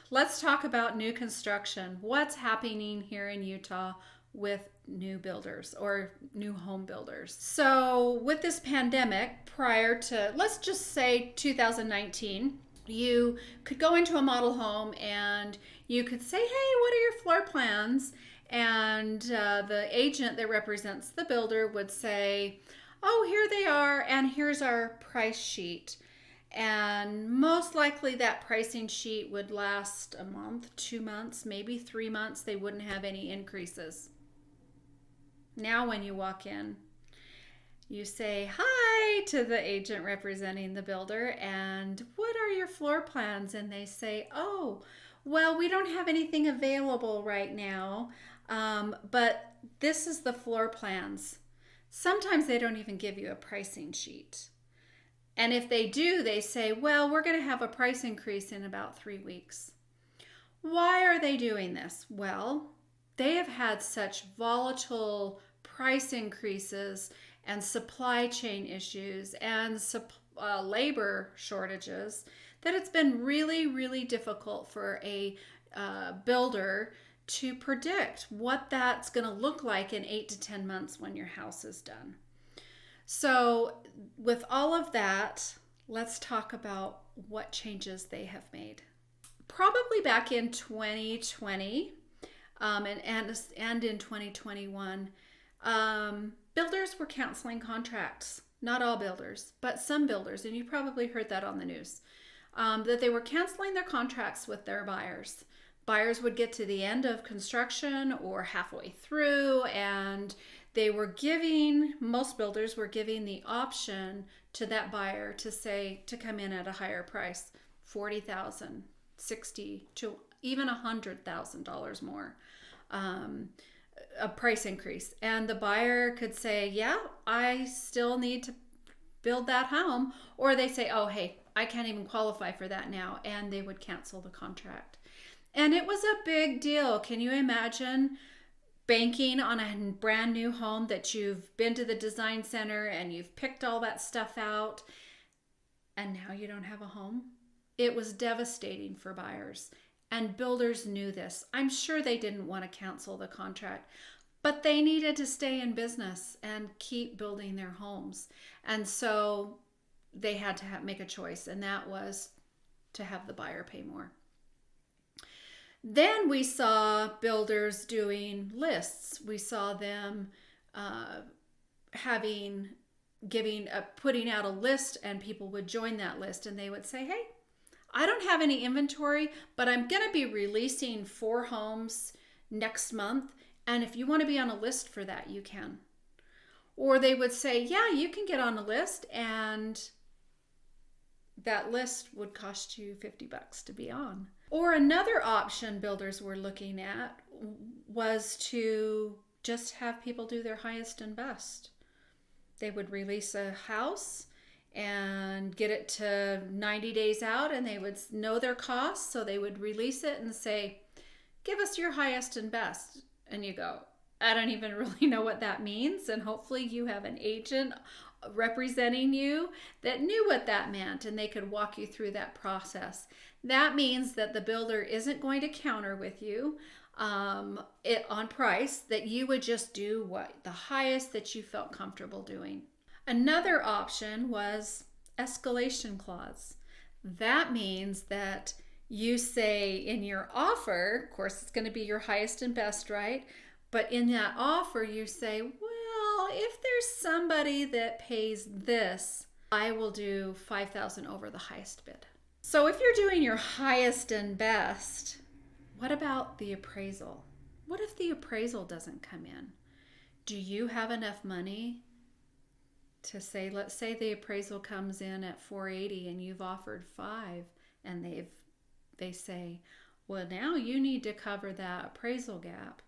Let's talk about new construction. What's happening here in Utah with new builders or new home builders? So, with this pandemic, prior to, let's just say 2019, you could go into a model home and you could say, hey, what are your floor plans? And the agent that represents the builder would say, oh, here they are, and here's our price sheet. And most likely that pricing sheet would last a month, 2 months, maybe 3 months. They wouldn't have any increases. Now, when you walk in, you say hi to the agent representing the builder, and what are your floor plans? And they say, oh, well, we don't have anything available right now, but this is the floor plans. Sometimes they don't even give you a pricing sheet. And if they do, they say, well, we're going to have a price increase in about 3 weeks. Why are they doing this? Well, they have had such volatile price increases and supply chain issues and labor shortages that it's been really, really difficult for a builder to predict what that's going to look like in 8 to 10 months when your house is done. So, with all of that, let's talk about what changes they have made. Probably back in 2020 and in 2021, builders were canceling contracts. Not all builders, but some builders, and you probably heard that on the news, that they were canceling their contracts with their buyers. Buyers would get to the end of construction or halfway through, and most builders were giving the option to that buyer to come in at a higher price, $40,000, $60,000 to even $100,000 more, a price increase. And the buyer could say, yeah, I still need to build that home. Or they say, oh, hey, I can't even qualify for that now. And they would cancel the contract. And it was a big deal. Can you imagine banking on a brand new home that you've been to the design center and you've picked all that stuff out, and now you don't have a home? It was devastating for buyers, and builders knew this. I'm sure they didn't want to cancel the contract, but they needed to stay in business and keep building their homes. And so they had to make a choice, and that was to have the buyer pay more. Then we saw builders doing lists. We saw them putting out a list, and people would join that list, and they would say, hey, I don't have any inventory, but I'm going to be releasing 4 homes next month, and if you want to be on a list for that, you can. Or they would say, yeah, you can get on a list, and that list would cost you $50 to be on. Or another option builders were looking at was to just have people do their highest and best. They would release a house and get it to 90 days out, and they would know their costs, so they would release it and say, give us your highest and best. And you go, I don't even really know what that means, and hopefully you have an agent representing you that knew what that meant, and they could walk you through that process. That means that the builder isn't going to counter with you on price, that you would just do the highest that you felt comfortable doing. Another option was escalation clause. That means that you say in your offer, of course it's going to be your highest and best, right? But in that offer you say, well, if there's somebody that pays this, I will do $5,000 over the highest bid. So if you're doing your highest and best, what about the appraisal? What if the appraisal doesn't come in? Do you have enough money to say, let's say the appraisal comes in at $480 and you've offered $5, and they say, well, now you need to cover that appraisal gap.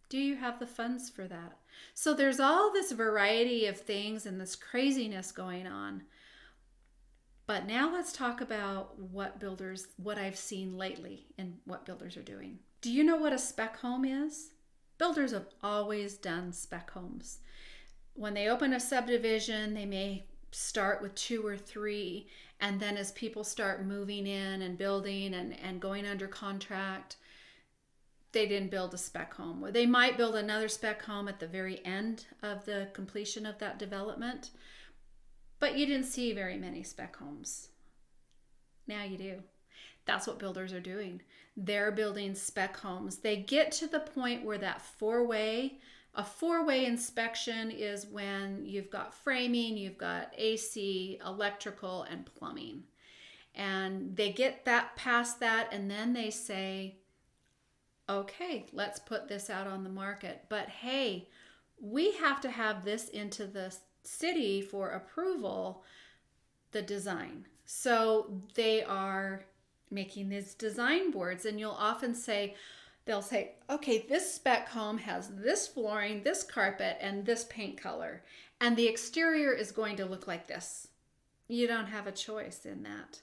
Do you have the funds for that? So there's all this variety of things and this craziness going on. But now let's talk about what I've seen lately and what builders are doing. Do you know what a spec home is? Builders have always done spec homes. When they open a subdivision, they may start with 2 or 3, and then as people start moving in and building and going under contract, they didn't build a spec home. Or they might build another spec home at the very end of the completion of that development, but you didn't see very many spec homes. Now you do. That's what builders are doing. They're building spec homes. They get to the point where that a four-way inspection is when you've got framing, you've got AC, electrical, and plumbing. And they get that past that, and then they say, okay, let's put this out on the market. But hey, we have to have this into the city for approval, the design. So they are making these design boards, and you'll often say, they'll say, okay, this spec home has this flooring, this carpet, and this paint color, and the exterior is going to look like this. You don't have a choice in that.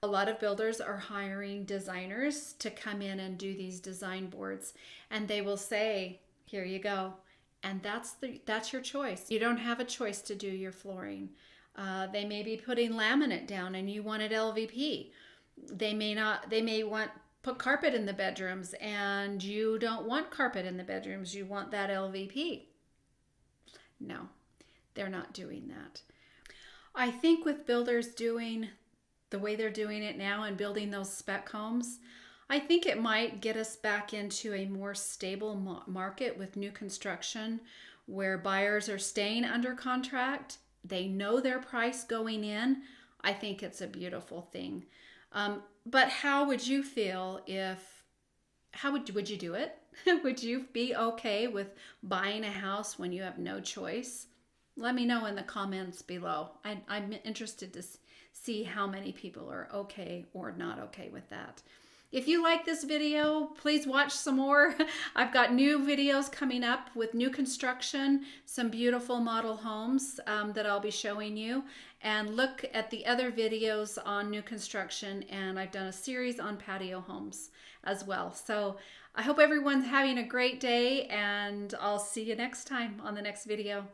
A lot of builders are hiring designers to come in and do these design boards, and they will say, here you go. And that's your choice. You don't have a choice to do your flooring. They may be putting laminate down and you want it LVP. They may want put carpet in the bedrooms and you don't want carpet in the bedrooms. You want that LVP. No, they're not doing that. I think with builders doing the way they're doing it now and building those spec homes, I think it might get us back into a more stable market with new construction where buyers are staying under contract. They know their price going in. I think it's a beautiful thing. But how would you feel would you do it? Would you be okay with buying a house when you have no choice? Let me know in the comments below. I'm interested to see how many people are okay or not okay with that. If you like this video, please watch some more. I've got new videos coming up with new construction, some beautiful model homes that I'll be showing you. And look at the other videos on new construction, and I've done a series on patio homes as well. So I hope everyone's having a great day, and I'll see you next time on the next video.